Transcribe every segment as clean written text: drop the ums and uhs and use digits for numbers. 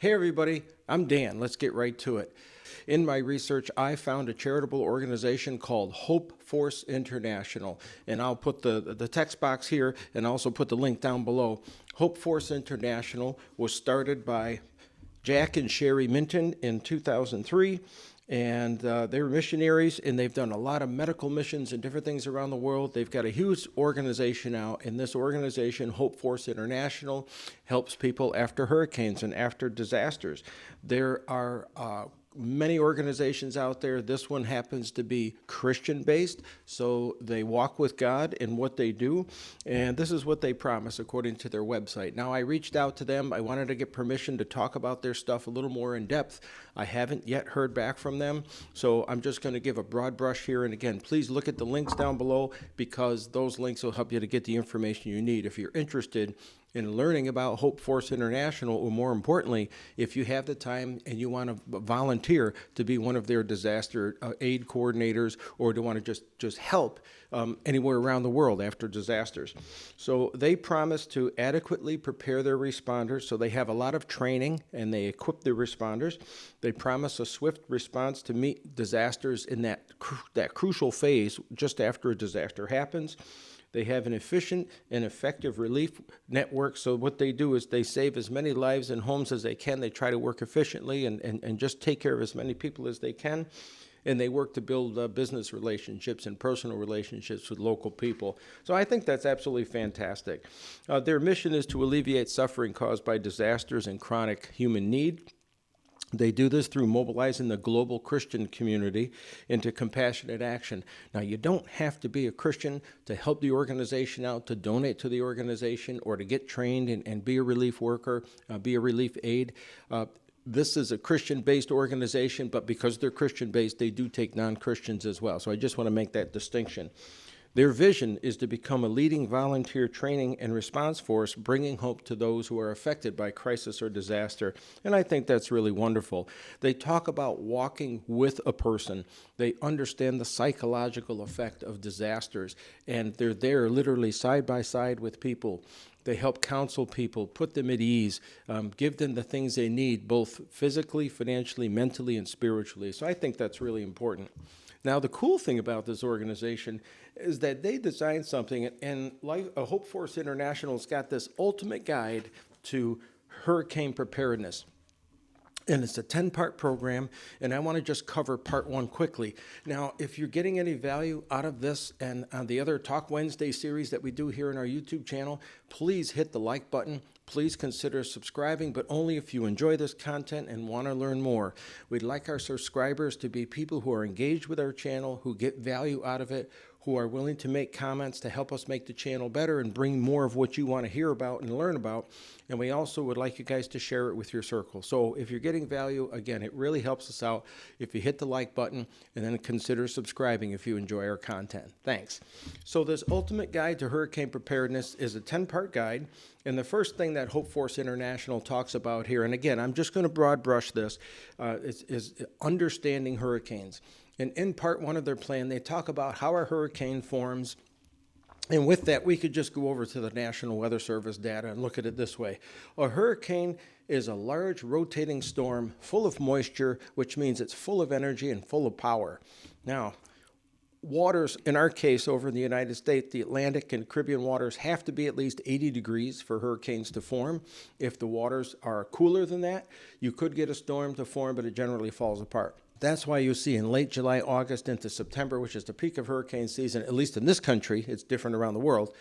Hey everybody, I'm Dan. Let's get right to it. In my research, I found a charitable organization called Hope Force International, and I'll put the text box here and also put the link down below. Hope Force International was started by Jack and Sherry Minton in 2003, and they're missionaries, and they've done a lot of medical missions and different things around the world. They've got a huge organization now, and this organization, Hope Force International, helps people after hurricanes and after disasters. There are many organizations out there. This one happens to be Christian-based, so they walk with God in what they do, and this is what they promise according to their website. Now, I reached out to them. I wanted to get permission to talk about their stuff a little more in depth. I haven't yet heard back from them, so I'm just going to give a broad brush here. And again, please look at the links down below because those links will help you to get the information you need if you're interested in learning about Hope Force International, or more importantly, if you have the time and you want to volunteer to be one of their disaster aid coordinators, or to want to just help anywhere around the world after disasters. So they promise to adequately prepare their responders, so they have a lot of training and they equip their responders. They promise a swift response to meet disasters in that crucial phase just after a disaster happens. They have an efficient and effective relief network. So what they do is they save as many lives and homes as they can. They try to work efficiently and just take care of as many people as they can. And they work to build business relationships and personal relationships with local people. So I think that's absolutely fantastic. Their mission is to alleviate suffering caused by disasters and chronic human need. They do this through mobilizing the global Christian community into compassionate action. Now, you don't have to be a Christian to help the organization out, to donate to the organization, or to get trained and be a relief worker, be a relief aide. This is a Christian-based organization, but because they're Christian-based, they do take non-Christians as well. So I just want to make that distinction. Their vision is to become a leading volunteer training and response force, bringing hope to those who are affected by crisis or disaster. And I think that's really wonderful. They talk about walking with a person. They understand the psychological effect of disasters, and they're there literally side by side with people. They help counsel people, put them at ease, give them the things they need, both physically, financially, mentally, and spiritually. So I think that's really important. Now, the cool thing about this organization is that they designed something, and like Hope Force International's got this ultimate guide to hurricane preparedness. And it's a 10-part program, and I want to just cover part one quickly. Now, if you're getting any value out of this and on the other Talk Wednesday series that we do here in our YouTube channel, please hit the like button. Please consider subscribing, but only if you enjoy this content and want to learn more. We'd like our subscribers to be people who are engaged with our channel, who get value out of it, who are willing to make comments to help us make the channel better and bring more of what you want to hear about and learn about. And we also would like you guys to share it with your circle. So if you're getting value, again, it really helps us out if you hit the like button and then consider subscribing if you enjoy our content. Thanks. So this Ultimate Guide to Hurricane Preparedness is a 10-part guide. And the first thing that Hope Force International talks about here, and again, I'm just going to broad brush this, is understanding hurricanes. And in part one of their plan, they talk about how a hurricane forms. And with that, we could just go over to the National Weather Service data and look at it this way. A hurricane is a large rotating storm full of moisture, which means it's full of energy and full of power. Now, waters, in our case over in the United States, the Atlantic and Caribbean waters have to be at least 80 degrees for hurricanes to form. If the waters are cooler than that, you could get a storm to form, but it generally falls apart. That's why you see in late July, August into September, which is the peak of hurricane season, at least in this country, it's different around the world,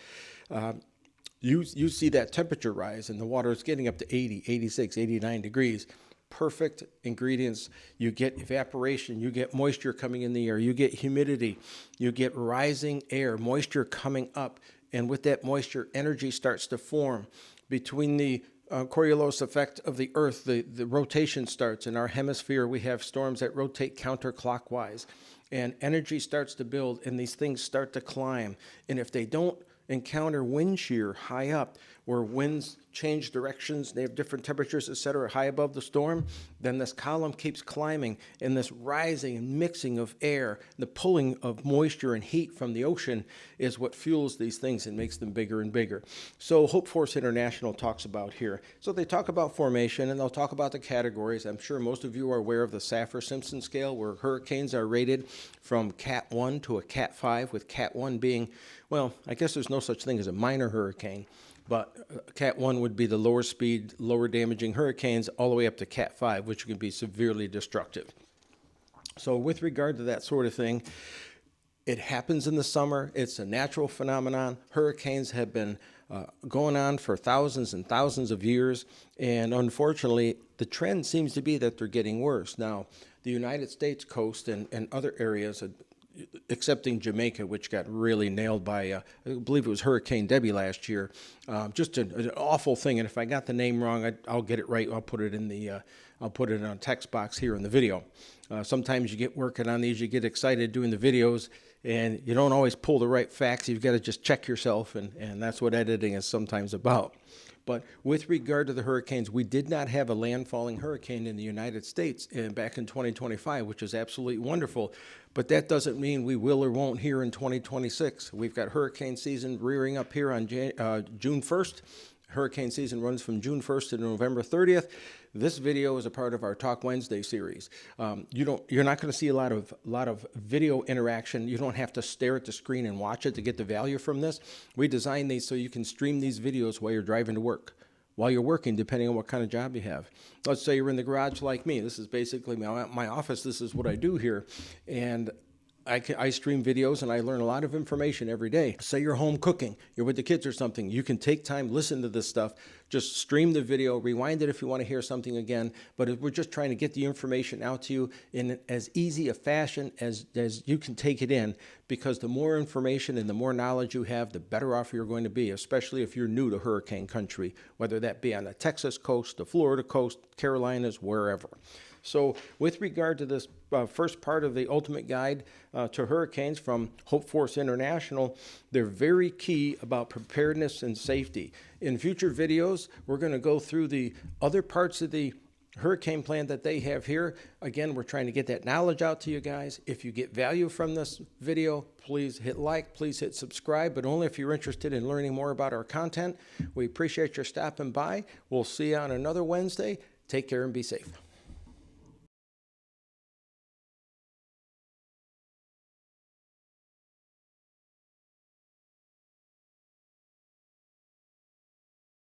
you see that temperature rise and the water is getting up to 80, 86, 89 degrees. Perfect ingredients. You get evaporation, you get moisture coming in the air, you get humidity, you get rising air, moisture coming up, and with that moisture, energy starts to form. Between the Coriolis effect of the Earth, the rotation starts. In our hemisphere, we have storms that rotate counterclockwise, and energy starts to build, and these things start to climb. And if they don't encounter wind shear high up, where winds change directions, they have different temperatures, etc., high above the storm, then this column keeps climbing, and this rising and mixing of air, the pulling of moisture and heat from the ocean is what fuels these things and makes them bigger and bigger. So Hope Force International talks about here. So they talk about formation, and they'll talk about the categories. I'm sure most of you are aware of the Saffir-Simpson scale, where hurricanes are rated from Cat 1 to a Cat 5, with Cat 1 being, well, I guess there's no such thing as a minor hurricane, but Cat 1 would be the lower speed, lower damaging hurricanes, all the way up to Cat 5, which can be severely destructive. So with regard to that sort of thing, it happens in the summer. It's a natural phenomenon. Hurricanes have been going on for thousands and thousands of years, and unfortunately, the trend seems to be that they're getting worse. Now, the United States coast and other areas, excepting Jamaica, which got really nailed by, I believe it was Hurricane Debbie last year. Just an awful thing. And if I got the name wrong, I'll get it right. I'll put it in a text box here in the video. Sometimes you get working on these, you get excited doing the videos, and you don't always pull the right facts. You've got to just check yourself, and that's what editing is sometimes about. But with regard to the hurricanes, we did not have a landfalling hurricane in the United States back in 2025, which is absolutely wonderful. But that doesn't mean we will or won't here in 2026. We've got hurricane season rearing up here on June 1st. Hurricane season runs from June 1st to November 30th. This video is a part of our Talk Wednesday series. You're not going to see a lot of video interaction. You don't have to stare at the screen and watch it to get the value from this. We designed these so you can stream these videos while you're driving to work, while you're working, depending on what kind of job you have. Let's say you're in the garage like me. This is basically my office. This is what I do here. And I stream videos and I learn a lot of information every day. Say you're home cooking, you're with the kids or something. You can take time, listen to this stuff, just stream the video, rewind it if you want to hear something again. But we're just trying to get the information out to you in as easy a fashion as you can take it in, because the more information and the more knowledge you have, the better off you're going to be, especially if you're new to hurricane country, whether that be on the Texas coast, the Florida coast, Carolinas, wherever. So with regard to this first part of the ultimate guide to hurricanes from Hope Force International, they're very key about preparedness and safety. In future videos, we're going to go through the other parts of the hurricane plan that they have here. Again, we're trying to get that knowledge out to you guys. If you get value from this video, please hit like, please hit subscribe, but only if you're interested in learning more about our content. We appreciate your stopping by. We'll see you on another Wednesday. Take care and be safe.